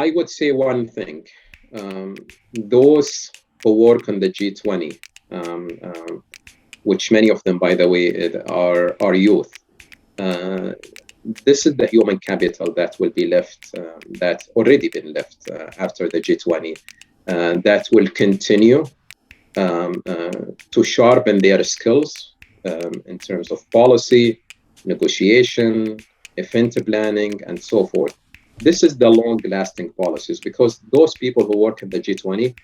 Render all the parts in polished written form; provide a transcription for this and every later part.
I would say one thing. Those who work on the G20, which many of them, by the way, are youth. This is the human capital that will be left, that already been left after the G20, that will continue to sharpen their skills in terms of policy, negotiation, event planning, and so forth. This is the long-lasting policies, because those people who work at the G20,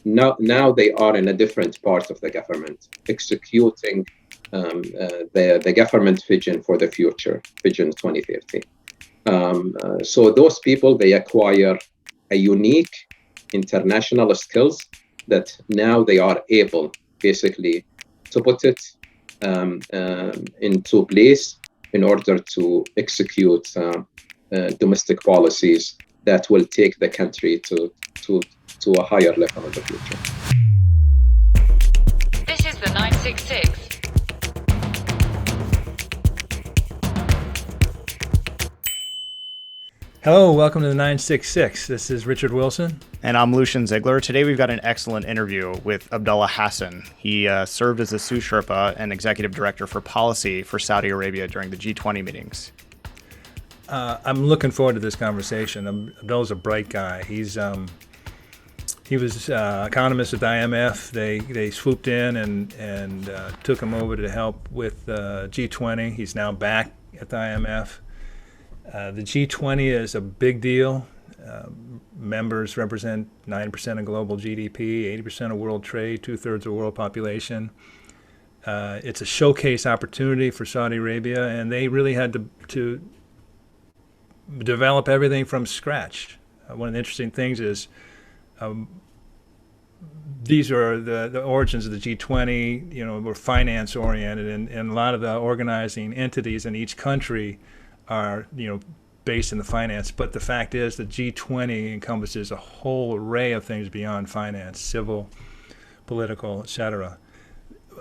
now they are in a different part of the government, executing the government vision for the future, Vision 2030. So those people, they acquire a unique international skills that now they are able basically to put it into place in order to execute domestic policies that will take the country to a higher level in the future. This is the 966. Hello, welcome to the 966. This is Richard Wilson. And I'm Lucian Ziegler. Today we've got an excellent interview with Abdullah AlHassan. He served as a Sous Sherpa and Executive Director for Policy for Saudi Arabia during the G20 meetings. I'm looking forward to this conversation. Abdullah's a bright guy. He was economist at the IMF. They swooped in and took him over to help with G20. He's now back at the IMF. The G20 is a big deal. Members represent 9% of global GDP, 80% of world trade, 2/3 of world population. It's a showcase opportunity for Saudi Arabia, and they really had to develop everything from scratch. One of the interesting things is these are the origins of the G20. Were finance oriented, and a lot of the organizing entities in each country are based in the finance. But the fact is that G20 encompasses a whole array of things beyond finance, civil, political, etc.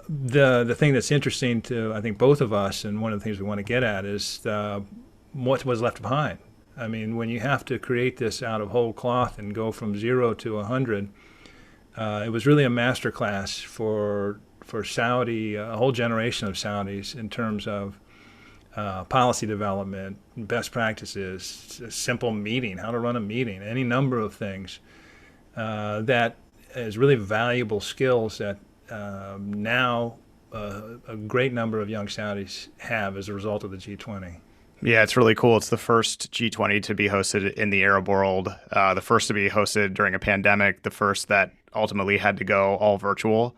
The thing that's interesting to, I think, both of us, and one of the things we want to get at, is what was left behind. I mean, when you have to create this out of whole cloth and go from 0 to 100, it was really a masterclass for Saudi, a whole generation of Saudis, in terms of policy development, best practices, a simple meeting, how to run a meeting, any number of things that is really valuable skills that now a great number of young Saudis have as a result of the G20. Yeah, it's really cool. It's the first G20 to be hosted in the Arab world, the first to be hosted during a pandemic, the first that ultimately had to go all virtual.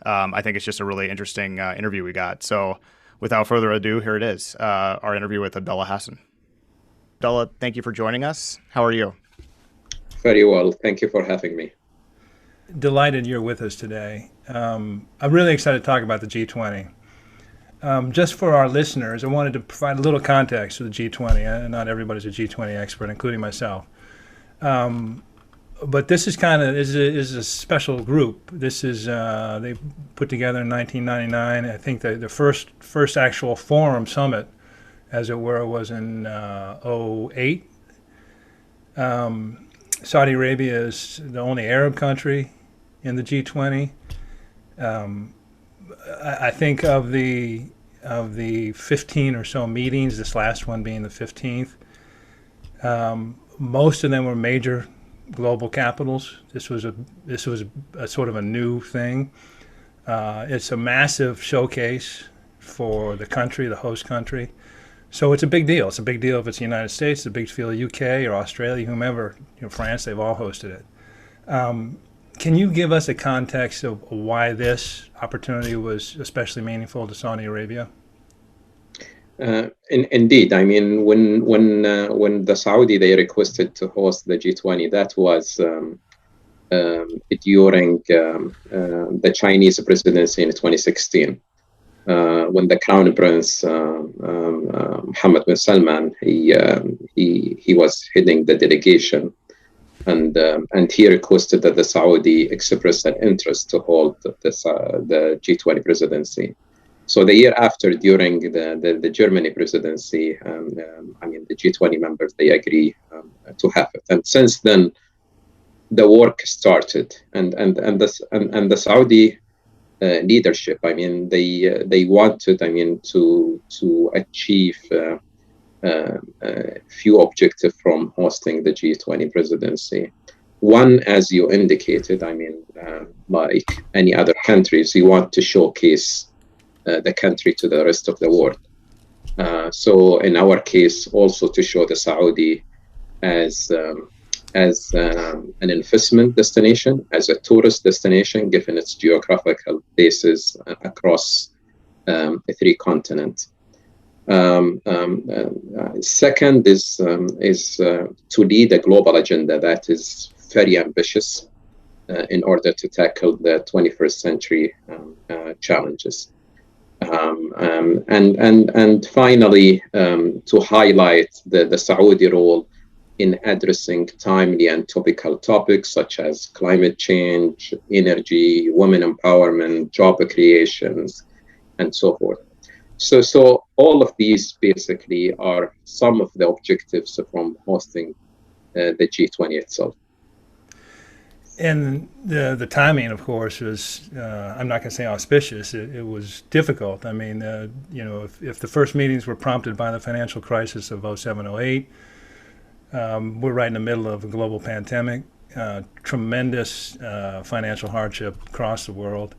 I think it's just a really interesting interview we got. So without further ado, here it is, our interview with Abdullah AlHassan. Abdullah, thank you for joining us. How are you? Very well. Thank you for having me. Delighted you're with us today. I'm really excited to talk about the G20. Just for our listeners, I wanted to provide a little context for the G20. Not everybody's a G20 expert, including myself. But this is is a special group. This is they put together in 1999. I think the first actual forum summit, as it were, was in 2008. Saudi Arabia is the only Arab country in the G20. I think of the 15 or so meetings, this last one being the 15th, most of them were major global capitals. This was a sort of a new thing. It's a massive showcase for the country, the host country. So it's a big deal. It's a big deal if it's the United States. It's a big deal UK or Australia, whomever, France. They've all hosted it. Can you give us a context of why this opportunity was especially meaningful to Saudi Arabia? Indeed. I mean, when the Saudi, they requested to host the G20, that was during the Chinese presidency in 2016, when the Crown Prince Mohammed bin Salman, he was heading the delegation. And he requested that the Saudi express an interest to hold the G20 presidency. So the year after, during the Germany presidency, the G20 members, they agree to have it. And since then, the work started, and the Saudi leadership, they wanted, to achieve few objectives from hosting the G20 presidency. One, as you indicated, like any other countries, you want to showcase the country to the rest of the world. So in our case, also to show the Saudi as an investment destination, as a tourist destination, given its geographical bases across 3 continents. Second is to lead a global agenda that is very ambitious in order to tackle the 21st century challenges. And finally, to highlight the Saudi role in addressing timely and topical topics such as climate change, energy, women empowerment, job creations, and so forth. So all of these basically are some of the objectives from hosting the G20 itself. And the timing, of course, was, I'm not going to say auspicious, it was difficult. If the first meetings were prompted by the financial crisis of 07, 08, we're right in the middle of a global pandemic, tremendous financial hardship across the world.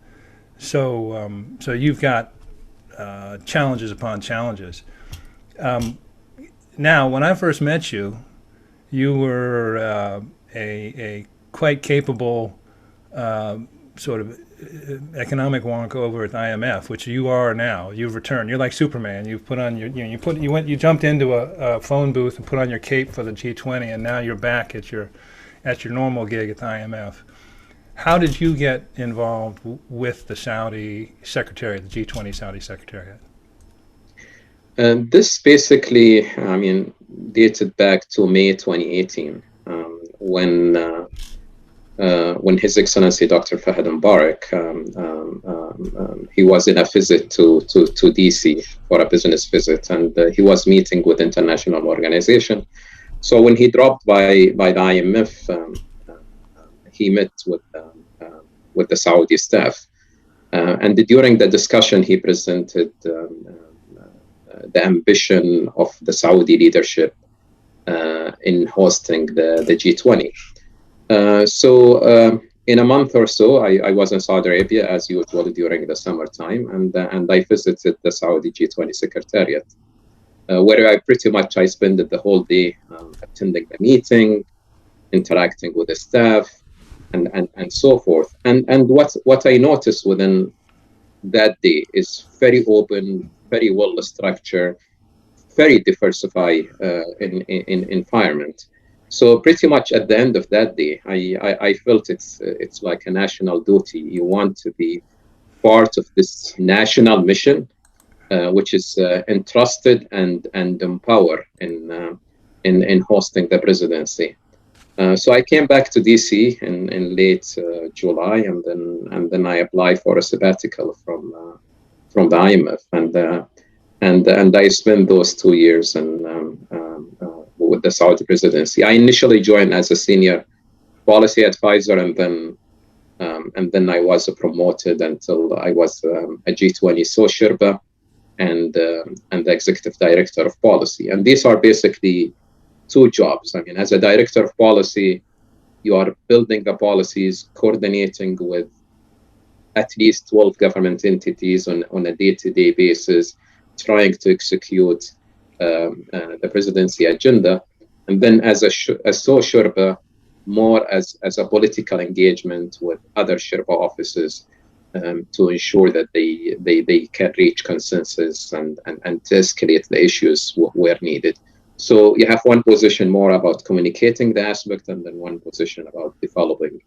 So you've got challenges upon challenges. Now, when I first met you, you were a quite capable sort of economic wonk over at the IMF, which you are now. You've returned. You're like Superman. You've put on you jumped into a phone booth and put on your cape for the G20, and now you're back at your normal gig at the IMF. How did you get involved with the Saudi Secretariat, the G20 Saudi Secretariat? This basically, dated back to May 2018, when His Excellency Dr. Fahd Mubarak, he was in a visit to DC for a business visit, and he was meeting with international organization. So when he dropped by the IMF, he met with the Saudi staff, and during the discussion, he presented the ambition of the Saudi leadership in hosting the G20. So in a month or so, I was in Saudi Arabia as usual during the summertime, and I visited the Saudi G20 Secretariat, where I spent the whole day attending the meeting, interacting with the staff, and so forth. And what I noticed within that day is very open, very well structured, very diversified in environment. So pretty much at the end of that day, I felt it's like a national duty. You want to be part of this national mission, which is entrusted and empowered in hosting the presidency. So I came back to DC in late July, and then I applied for a sabbatical from the IMF, and I spent those 2 years with the Saudi presidency. I initially joined as a senior policy advisor, and then I was promoted until I was a G20 Sous Sherpa and the executive director of policy. And these are basically 2 jobs. As a director of policy, you are building the policies, coordinating with at least 12 government entities on a day-to-day basis, trying to execute the presidency agenda, and then as a Sous Sherpa, more as a political engagement with other Sherpa offices to ensure that they can reach consensus and to escalate the issues where needed. So you have one position more about communicating the aspect, and then one position about developing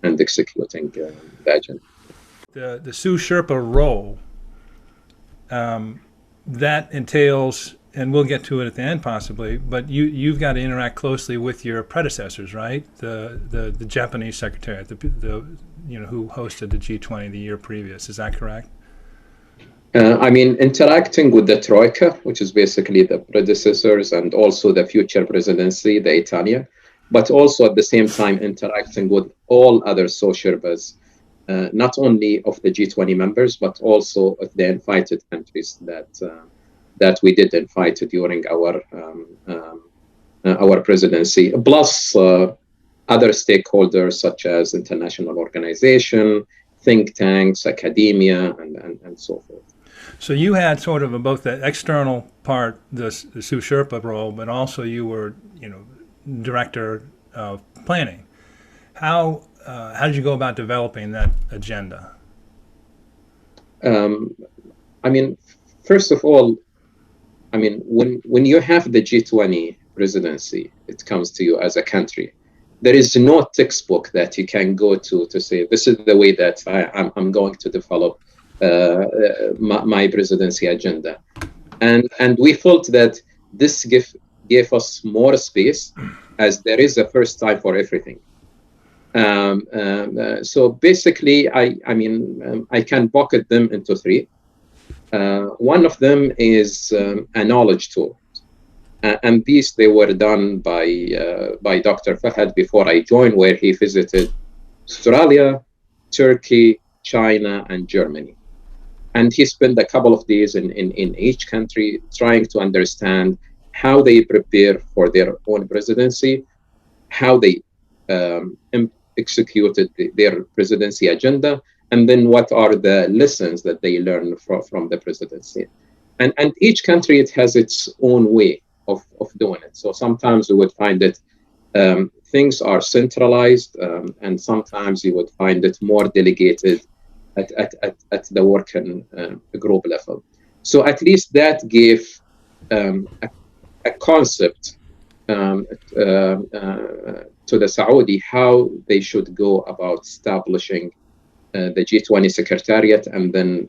and executing the agenda. The Sous Sherpa role, that entails, and we'll get to it at the end possibly, but you've got to interact closely with your predecessors, right? The Japanese secretariat, who hosted the G20 the year previous. Is that correct? I mean, interacting with the Troika, which is basically the predecessors and also the future presidency, the Italian, but also at the same time interacting with all other Sous-Sherpas, not only of the G20 members, but also of the invited countries that we did invite during our presidency, plus other stakeholders such as international organization, think tanks, academia, and so forth. So you had sort of both the external part, the Sous Sherpa role, but also you were, director of planning. How did you go about developing that agenda? I mean, first of all, I mean, when you have the G20 presidency, it comes to you as a country. There is no textbook that you can go to say, this is the way that I'm going to develop my presidency agenda. And we felt that this gave us more space, as there is a first time for everything. So basically, I can bucket them into three. One of them is a knowledge tool. And these, they were done by Dr. Fahad before I joined, where he visited Australia, Turkey, China, and Germany. And he spent a couple of days in each country trying to understand how they prepare for their own presidency, how they executed their presidency agenda, and then what are the lessons that they learn from the presidency. And each country, it has its own way of doing it. So sometimes you would find that things are centralized, and sometimes you would find it more delegated at the working group level. So at least that gave a concept to the Saudi how they should go about establishing the G20 secretariat, and then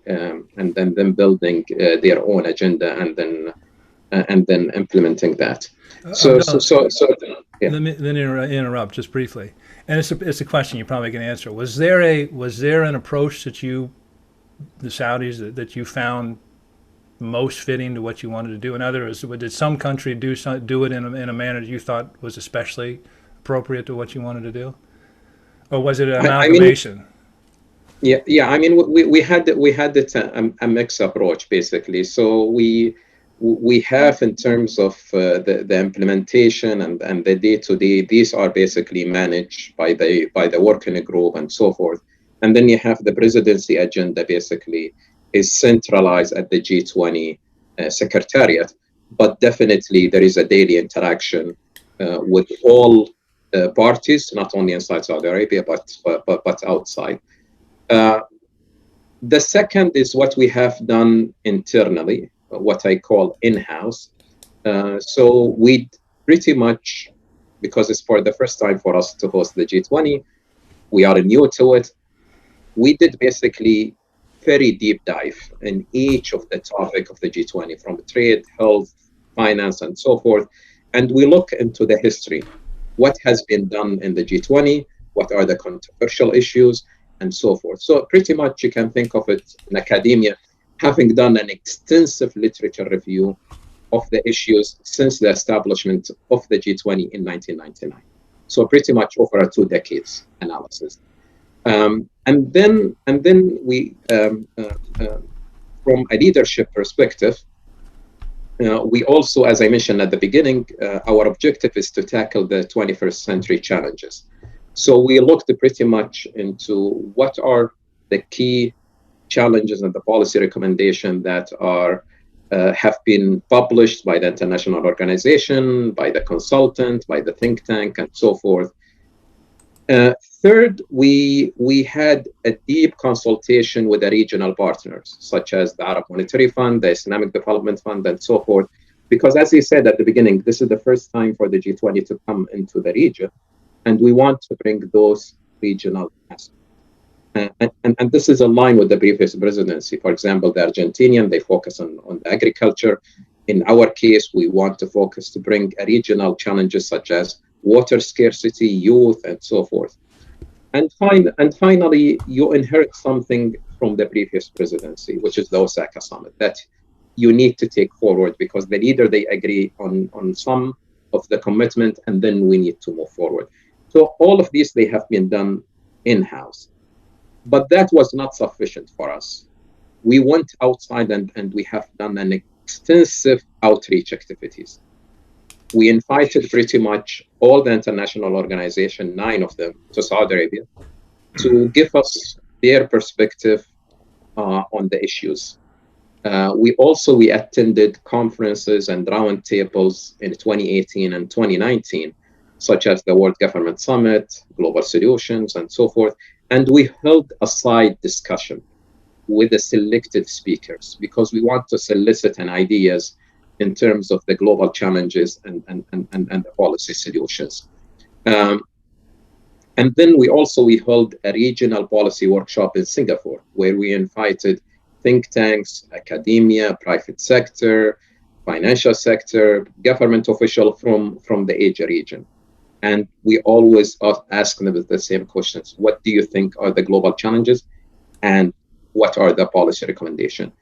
them building their own agenda, and then implementing that. So yeah. Let me interrupt just briefly, and it's a question you probably can answer. Was there an approach that the Saudis, that you found most fitting to what you wanted to do? In other words, did some country do it in a manner that you thought was especially appropriate to what you wanted to do, or was it an amalgamation? Yeah. I mean, we had a mixed approach basically. So we have, in terms of the implementation and the day-to-day, these are basically managed by the working group and so forth. And then you have the presidency agenda, basically is centralized at the G20 secretariat. But definitely there is a daily interaction with all parties, not only inside Saudi Arabia, but outside. The second is what we have done internally, what I call in-house. So we pretty much, because it's for the first time for us to host the G20, we are new to it. We did basically very deep dive in each of the topic of the G20, from trade, health, finance, and so forth. And we look into the history, what has been done in the G20, what are the controversial issues, and so forth. So pretty much you can think of it in academia, having done an extensive literature review of the issues since the establishment of the G20 in 1999. So pretty much over a 2 decades analysis. And then we, from a leadership perspective, we also, as I mentioned at the beginning, our objective is to tackle the 21st century challenges. So we looked pretty much into what are the key challenges and the policy recommendation that have been published by the international organization, by the consultant, by the think tank, and so forth. Third, we had a deep consultation with the regional partners, such as the Arab Monetary Fund, the Islamic Development Fund, and so forth. Because as I said at the beginning, this is the first time for the G20 to come into the region, and we want to bring those regional aspects. And this is aligned with the previous presidency. For example, the Argentinian, they focus on agriculture. In our case, we want to focus to bring regional challenges such as water scarcity, youth, and so forth. And finally, you inherit something from the previous presidency, which is the Osaka summit, that you need to take forward, because the leader, they agree on some of the commitment, and then we need to move forward. So all of these, they have been done in-house. But that was not sufficient for us. We went outside and we have done an extensive outreach activities. We invited pretty much all the international organizations, 9 of them, to Saudi Arabia to give us their perspective on the issues. We attended conferences and roundtables in 2018 and 2019, such as the World Government Summit, Global Solutions, and so forth. And we held a side discussion with the selected speakers, because we want to solicit an ideas in terms of the global challenges and the policy solutions. And then we held a regional policy workshop in Singapore, where we invited think tanks, academia, private sector, financial sector, government official from the Asia region. And we always ask them the same questions. What do you think are the global challenges? And what are the policy recommendations?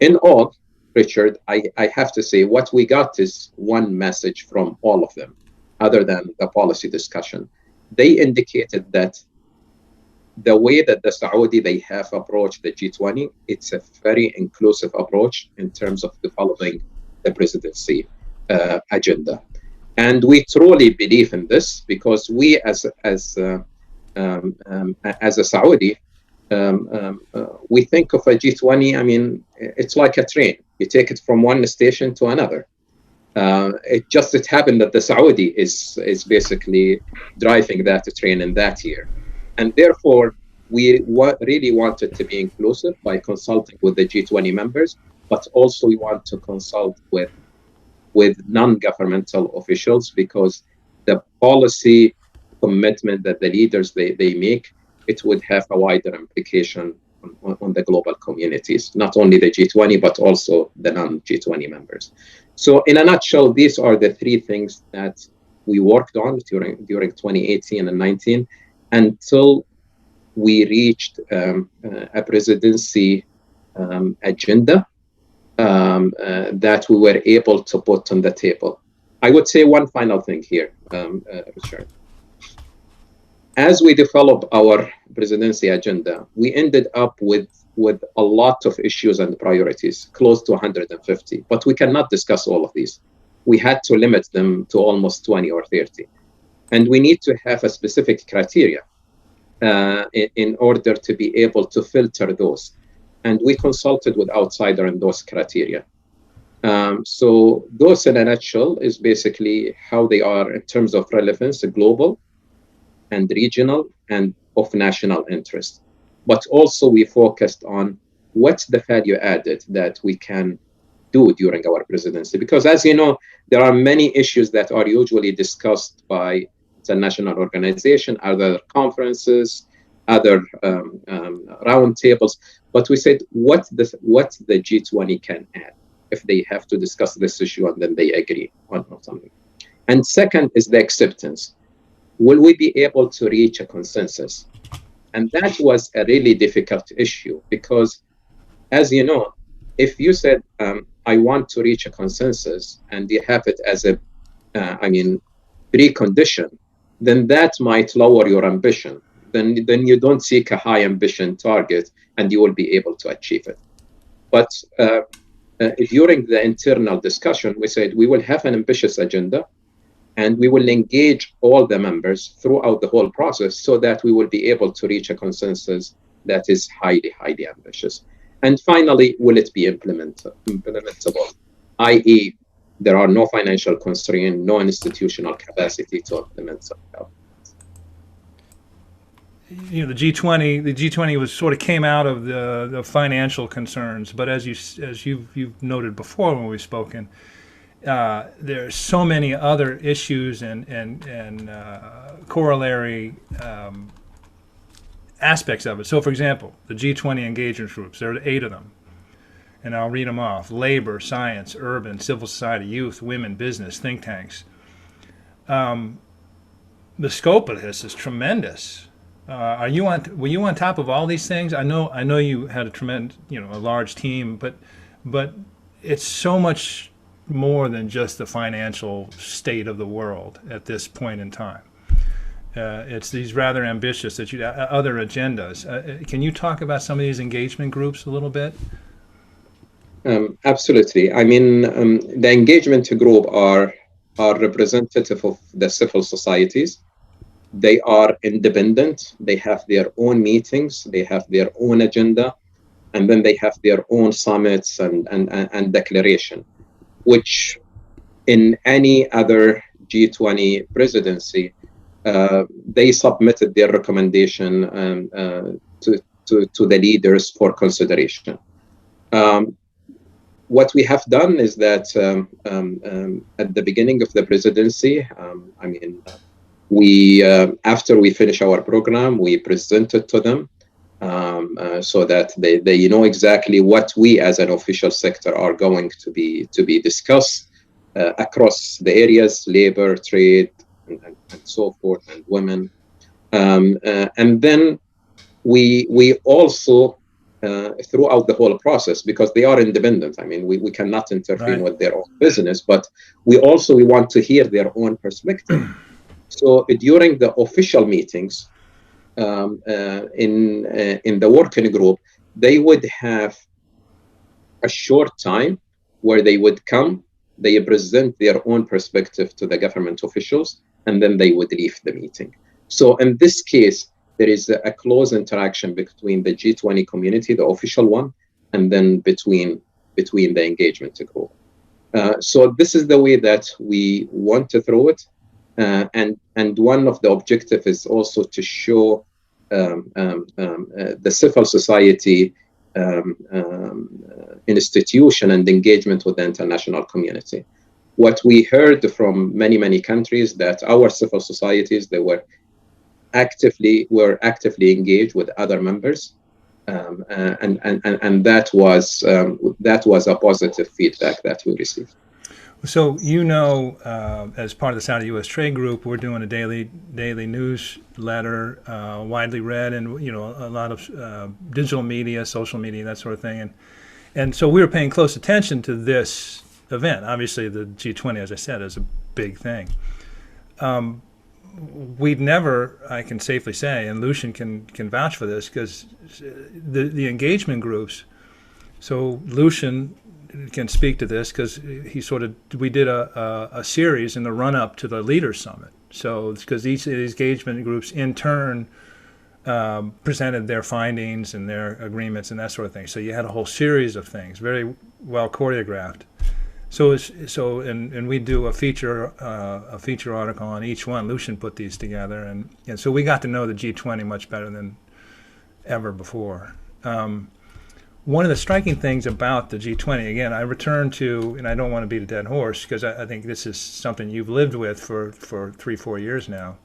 In all, Richard, I have to say what we got is one message from all of them, other than the policy discussion. They indicated that the way that the Saudi, they have approached the G20, it's a very inclusive approach in terms of developing the presidency agenda. And we truly believe in this, because we as a Saudi, we think of a G20, I mean, it's like a train. You take it from one station to another. It happened that the Saudi is basically driving that train in that year. And therefore, we really wanted to be inclusive by consulting with the G20 members, but also we want to consult with non-governmental officials, because the policy commitment that the leaders they make, it would have a wider implication on the global communities, not only the G20, but also the non-G20 members. So in a nutshell, these are the 3 things that we worked on during 2018 and 19 until we reached a presidency agenda that we were able to put on the table. I would say one final thing here, Richard. As we develop our presidency agenda, we ended up with a lot of issues and priorities, close to 150, but we cannot discuss all of these. We had to limit them to almost 20 or 30. And we need to have a specific criteria in order to be able to filter those. And we consulted with outsider in those criteria. So those in a nutshell is basically how they are in terms of relevance, global and regional and of national interest. But also we focused on what's the value added that we can do during our presidency. Because as you know, there are many issues that are usually discussed by international organizations, other conferences, other roundtables. But we said what the G20 can add if they have to discuss this issue and then they agree on something. And second is the acceptance. Will we be able to reach a consensus? And that was a really difficult issue, because as you know, if you said, I want to reach a consensus and you have it as a, precondition, then that might lower your ambition. Then you don't seek a high ambition target and you will be able to achieve it. But during the internal discussion, we said we will have an ambitious agenda and we will engage all the members throughout the whole process so that we will be able to reach a consensus that is highly, highly ambitious. And finally, will it be implementable? i.e., there are no financial constraints, no institutional capacity to implement something. You know, the G20 was sort of came out of the financial concerns, but as you've noted before when we've spoken, there are so many other issues and corollary aspects of it. So, for example, the G20 engagement groups, there are 8 of them, and I'll read them off: labor, science, urban, civil society, youth, women, business, think tanks. The scope of this is tremendous. Were you on top of all these things? I know you had a tremendous, a large team, but it's so much more than just the financial state of the world at this point in time. It's these rather ambitious other agendas. Can you talk about some of these engagement groups a little bit? Absolutely. I mean, the engagement group are representative of the civil societies. They are independent. They have their own meetings. They have their own agenda, and then they have their own summits and declaration, which in any other G20 presidency, they submitted their recommendation to the leaders for consideration. What we have done is that at the beginning of the presidency, we after we finish our program, we present it to them so that they know exactly what we as an official sector are going to be discussed across the areas: labor, trade, and so forth, and women. And then we also throughout the whole process, because they are independent. I mean, we cannot interfere with their own business, but we want to hear their own perspective. So during the official meetings in the working group, they would have a short time where they would come, they present their own perspective to the government officials, and then they would leave the meeting. So in this case, there is a close interaction between the G20 community, the official one, and then between the engagement group. So this is the way that we want to throw it. And one of the objectives is also to show the civil society institution and engagement with the international community. What we heard from many countries, that our civil societies, they were actively engaged with other members, and that was a positive feedback that we received. So as part of the Saudi U.S. Trade Group, we're doing a daily newsletter, widely read, and a lot of digital media, social media, that sort of thing, and so we were paying close attention to this event. Obviously, the G20, as I said, is a big thing. We've never, I can safely say, and Lucian can vouch for this, because the engagement groups. So Lucian can speak to this, because we did a series in the run-up to the Leaders Summit. So because each of these engagement groups in turn presented their findings and their agreements and that sort of thing. So you had a whole series of things, very well choreographed. And we do a feature article on each one. Lucian put these together, and so we got to know the G20 much better than ever before. One of the striking things about the G20, again, I return to, and I don't want to beat a dead horse, because I think this is something you've lived with for 3-4 years now,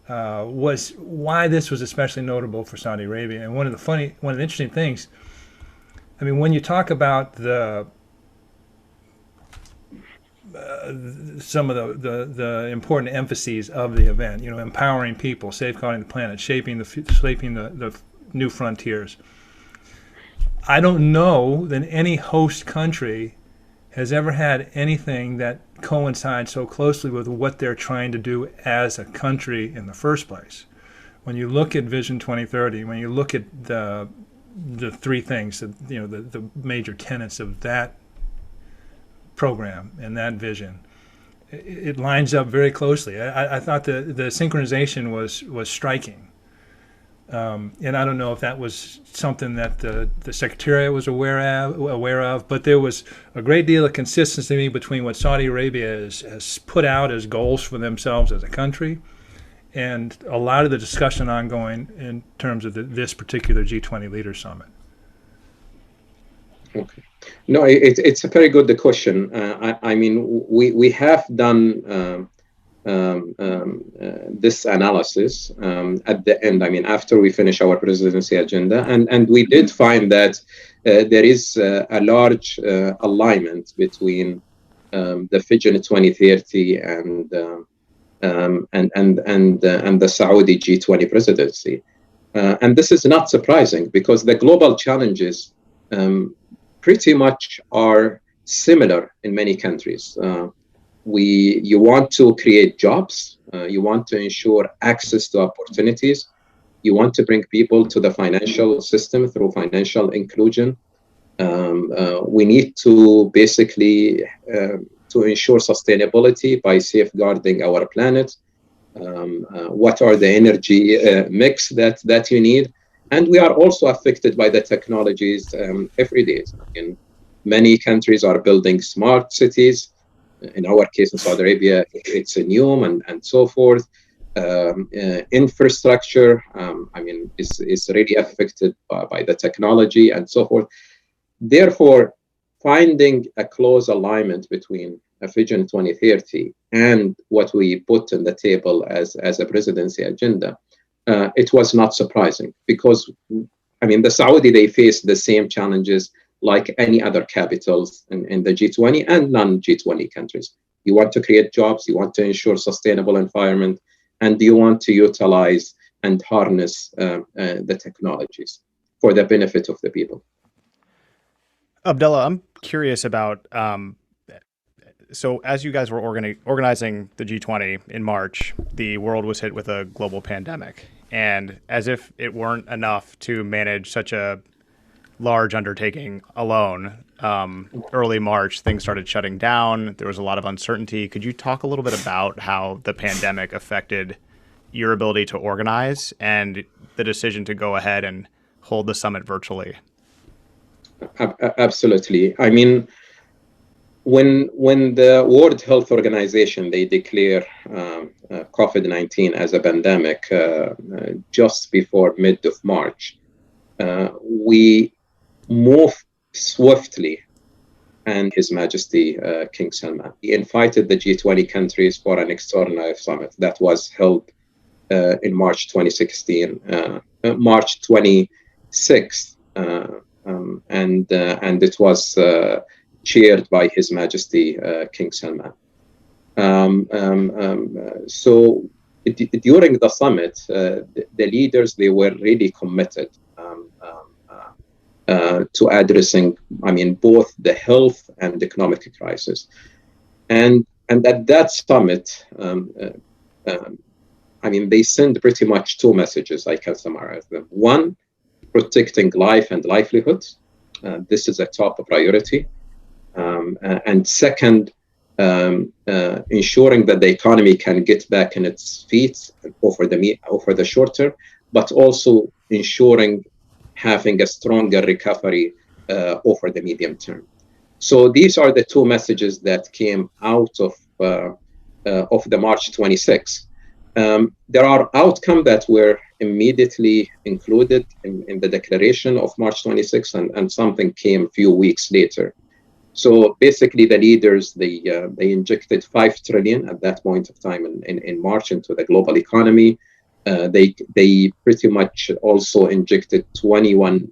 was why this was especially notable for Saudi Arabia. And one of the interesting things, I mean, when you talk about some of the important emphases of the event, empowering people, safeguarding the planet, shaping the new frontiers. I don't know that any host country has ever had anything that coincides so closely with what they're trying to do as a country in the first place. When you look at Vision 2030, when you look at the three things, the major tenets of that program and that vision, it lines up very closely. I thought the synchronization was striking. And I don't know if that was something that the secretariat was aware of, but there was a great deal of consistency between what Saudi Arabia has put out as goals for themselves as a country, and a lot of the discussion ongoing in terms of this particular G20 Leaders Summit. Okay. No, it's a very good question. I mean, we have done this analysis at the end. I mean, after we finish our presidency agenda, and we did find that there is a large alignment between the Vision 2030 and the Saudi G20 presidency. And this is not surprising because the global challenges pretty much are similar in many countries. You want to create jobs, you want to ensure access to opportunities, you want to bring people to the financial system through financial inclusion. We need to basically to ensure sustainability by safeguarding our planet. What are the energy mix that you need? And we are also affected by the technologies every day. In many countries are building smart cities. In our case in Saudi Arabia, it's a NEOM and so forth. Infrastructure, is really affected by the technology and so forth. Therefore, finding a close alignment between a Vision 2030 and what we put on the table as a presidency agenda, it was not surprising because, the Saudi, they face the same challenges like any other capitals in the G20 and non-G20 countries. You want to create jobs, you want to ensure sustainable environment, and you want to utilize and harness the technologies for the benefit of the people. Abdullah, I'm curious about, so as you guys were organizing the G20 in March, the world was hit with a global pandemic. And as if it weren't enough to manage such a large undertaking alone, early March, things started shutting down. There was a lot of uncertainty. Could you talk a little bit about how the pandemic affected your ability to organize and the decision to go ahead and hold the summit virtually? Absolutely. When the World Health Organization, they declare COVID-19 as a pandemic just before mid of March, we moved swiftly, and His Majesty King Salman, he invited the G20 countries for an extraordinary summit that was held in March 2016, March 26th, and it was chaired by His Majesty King Salman. So during the summit, the leaders, they were really committed to addressing, both the health and economic crisis. And at that summit, they send pretty much two messages. I can summarize them. One, protecting life and livelihoods. This is a top priority. And second, ensuring that the economy can get back on its feet over the short term, but also ensuring having a stronger recovery over the medium term. So these are the two messages that came out of the March 26. There are outcomes that were immediately included in the declaration of March 26, and something came a few weeks later. So basically, the leaders, they injected 5 trillion at that point of time in March into the global economy. They pretty much also injected $21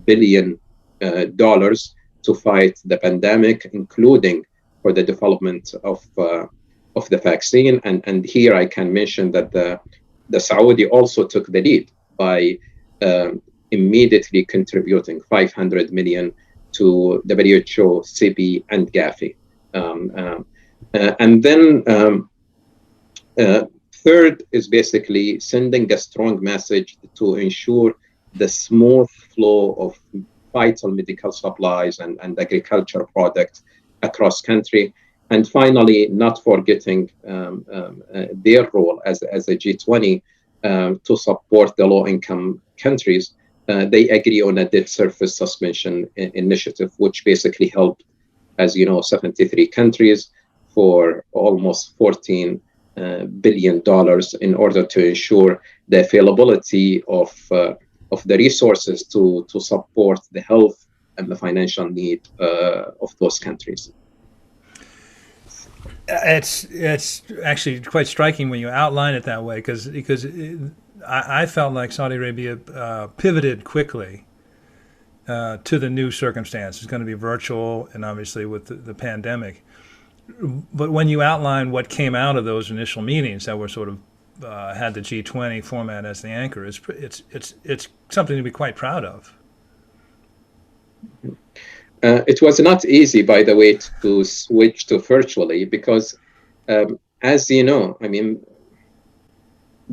billion to fight the pandemic, including for the development of the vaccine. And here I can mention that the Saudi also took the lead by immediately contributing 500 million to WHO, CB, and Gavi. And then third is basically sending a strong message to ensure the smooth flow of vital medical supplies and agricultural products across country. And finally, not forgetting their role as a G20 to support the low-income countries. They agree on a debt service suspension initiative, which basically helped, as you know, 73 countries for almost $14 billion in order to ensure the availability of the resources to support the health and the financial need of those countries. It's actually quite striking when you outline it that way, because I felt like Saudi Arabia pivoted quickly to the new circumstance. It's going to be virtual, and obviously with the pandemic. But when you outline what came out of those initial meetings that were sort of had the G20 format as the anchor. It's something to be quite proud of. It was not easy, by the way, to switch to virtually because, as you know, I mean,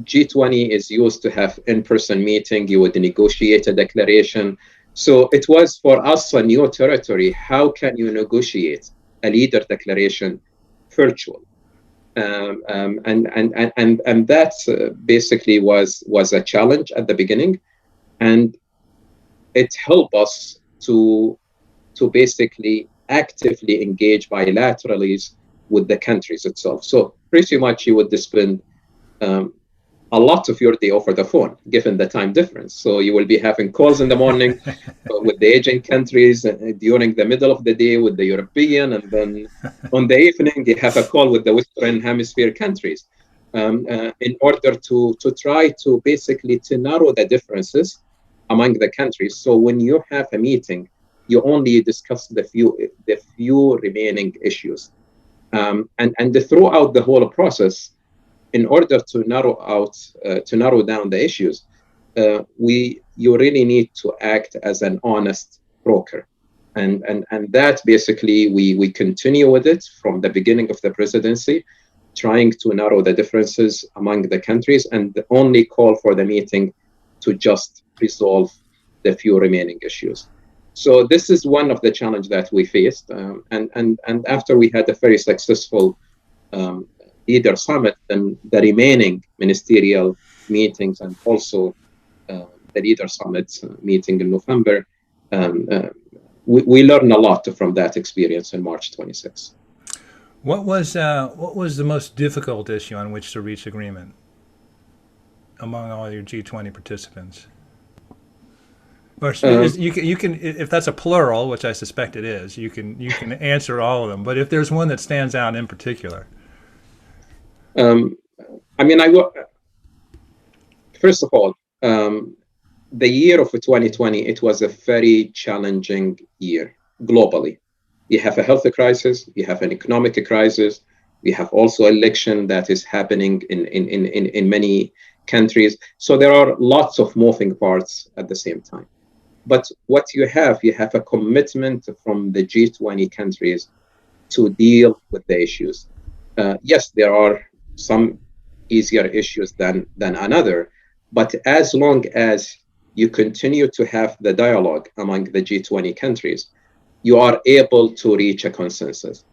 G20 is used to have in-person meeting. You would negotiate a declaration. So it was for us a new territory. How can you negotiate a leader declaration virtual? And that basically was a challenge at the beginning, and it helped us to basically actively engage bilaterally with the countries itself. So pretty much you would spend a lot of your day over the phone, given the time difference. So you will be having calls in the morning with the Asian countries, during the middle of the day with the European, and then on the evening you have a call with the Western Hemisphere countries, in order to try to basically to narrow the differences among the countries. So when you have a meeting, you only discuss the few remaining issues, and throughout the whole process, in order to narrow down the issues, you really need to act as an honest broker, and that basically we continue with it from the beginning of the presidency, trying to narrow the differences among the countries, and only call for the meeting to just resolve the few remaining issues. So this is one of the challenges that we faced, and after we had a very successful leader summit, then the remaining ministerial meetings and also the leader summit meeting in November, we learned a lot from that experience in March 26. What was the most difficult issue on which to reach agreement among all your G20 participants? Or you can, if that's a plural, which I suspect it is, you can answer all of them. But if there's one that stands out in particular. I mean, first of all, the year of 2020, it was a very challenging year globally. You have a health crisis, you have an economic crisis, you have also election that is happening in many countries. So there are lots of moving parts at the same time. But what you have a commitment from the G20 countries to deal with the issues. Yes, there are some easier issues than another, but as long as you continue to have the dialogue among the G20 countries, you are able to reach a consensus.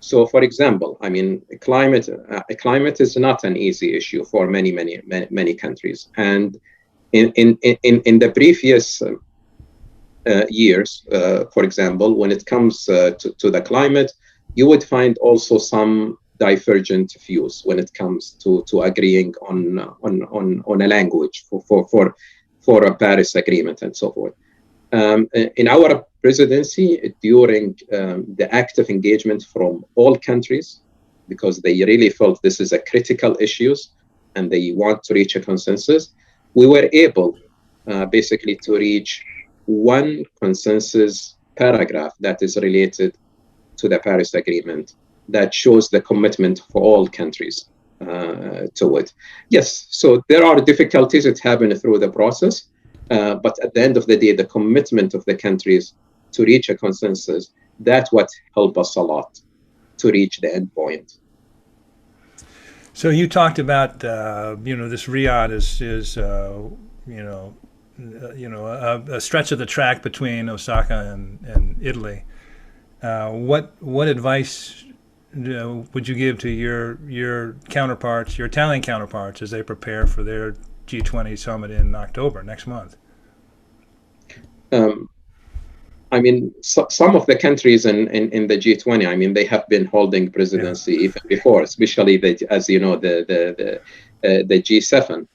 So, for example, I mean, climate is not an easy issue for many countries, and in the previous years, for example, when it comes to the climate, you would find also some divergent views when it comes to agreeing on a language for a Paris Agreement and so forth. In our presidency, during the active engagement from all countries, because they really felt this is a critical issue and they want to reach a consensus, we were able basically to reach one consensus paragraph that is related to the Paris Agreement that shows the commitment for all countries to it. Yes, so there are difficulties that happen through the process, but at the end of the day, the commitment of the countries to reach a consensus, that's what helped us a lot to reach the end point. So you talked about this Riyadh is a stretch of the track between Osaka and Italy. What advice would you give to your counterparts, your Italian counterparts, as they prepare for their G20 summit in October next month? I mean, some of the countries in the G20, I mean, they have been holding presidency even before, especially as you know, the G7.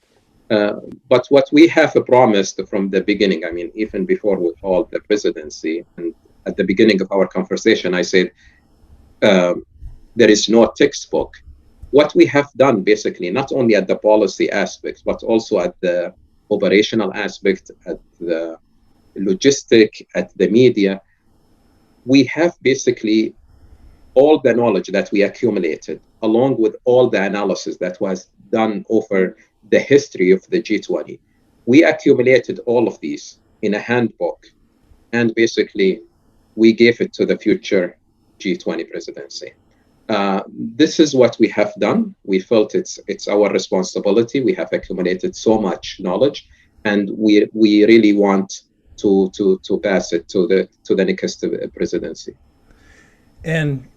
But what we have promised from the beginning, I mean, even before we hold the presidency, and at the beginning of our conversation, I said, there is no textbook. What we have done, basically, not only at the policy aspect, but also at the operational aspect, at the logistic, at the media, we have basically all the knowledge that we accumulated along with all the analysis that was done over the history of the G20, we accumulated all of these in a handbook, and basically we gave it to the future G20 presidency. This is what we have done. We felt it's our responsibility. We have accumulated so much knowledge, and we really want to pass it to the next presidency. And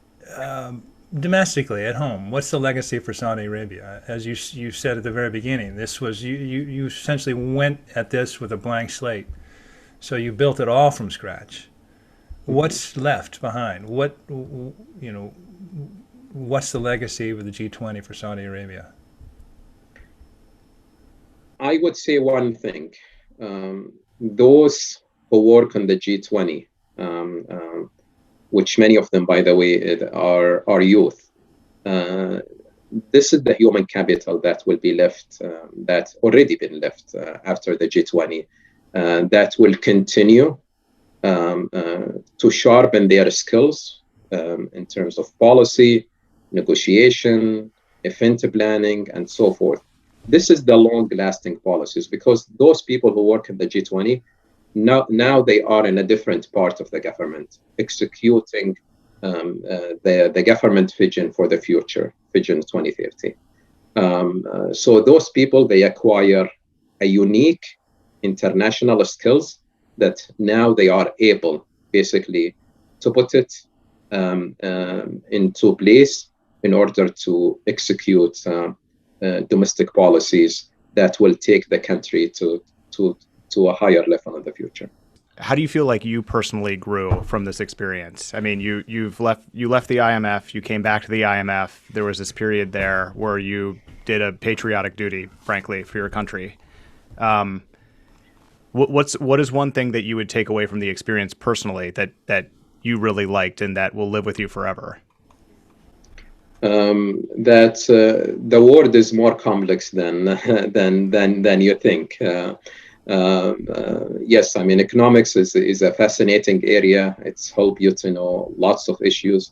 domestically at home, what's the legacy for Saudi Arabia? As you said at the very beginning, this was you essentially went at this with a blank slate, so you built it all from scratch. What's left behind? What's the legacy of the G20 for Saudi Arabia? I would say one thing. Those who work on the G20, which many of them, by the way, are youth. This is the human capital that will be left, that's already been left after the G20, that will continue to sharpen their skills in terms of policy, negotiation, event planning, and so forth. This is the long-lasting policies, because those people who work in the G20, now they are in a different part of the government, executing the government vision for the future, Vision 2030. So those people, they acquire a unique international skills that now they are able basically to put it into place in order to execute domestic policies that will take the country to a higher level in the future. How do you feel like you personally grew from this experience? I mean, you left the IMF, you came back to the IMF. There was this period there where you did a patriotic duty, frankly, for your country. What is one thing that you would take away from the experience personally that you really liked and that will live with you forever? That the world is more complex than you think. Yes, I mean, economics is a fascinating area. It's helped you to know lots of issues.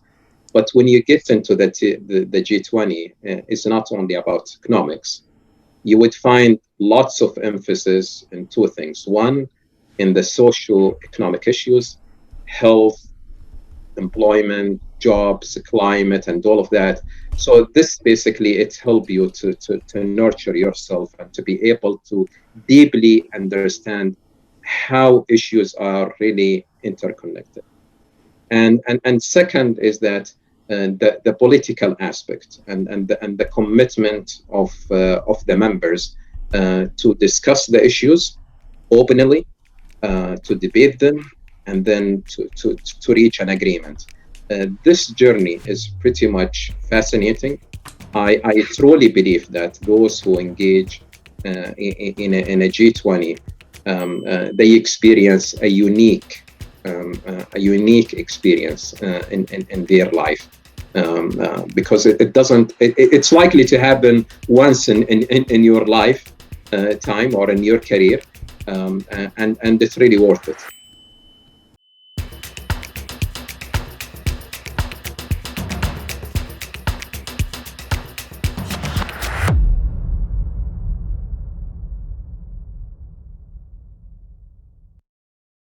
But when you get into the G20, it's not only about economics. You would find lots of emphasis in two things. One, in the socio-economic issues, health, employment, jobs, climate, and all of that. So this basically, it helps you to nurture yourself and to be able to deeply understand how issues are really interconnected. And second is that the political aspect and the commitment of the members to discuss the issues openly, to debate them, and then to reach an agreement. This journey is pretty much fascinating. I truly believe that those who engage in a G20, they experience a unique experience in their life, because it's likely to happen once in your life time or in your career, and it's really worth it.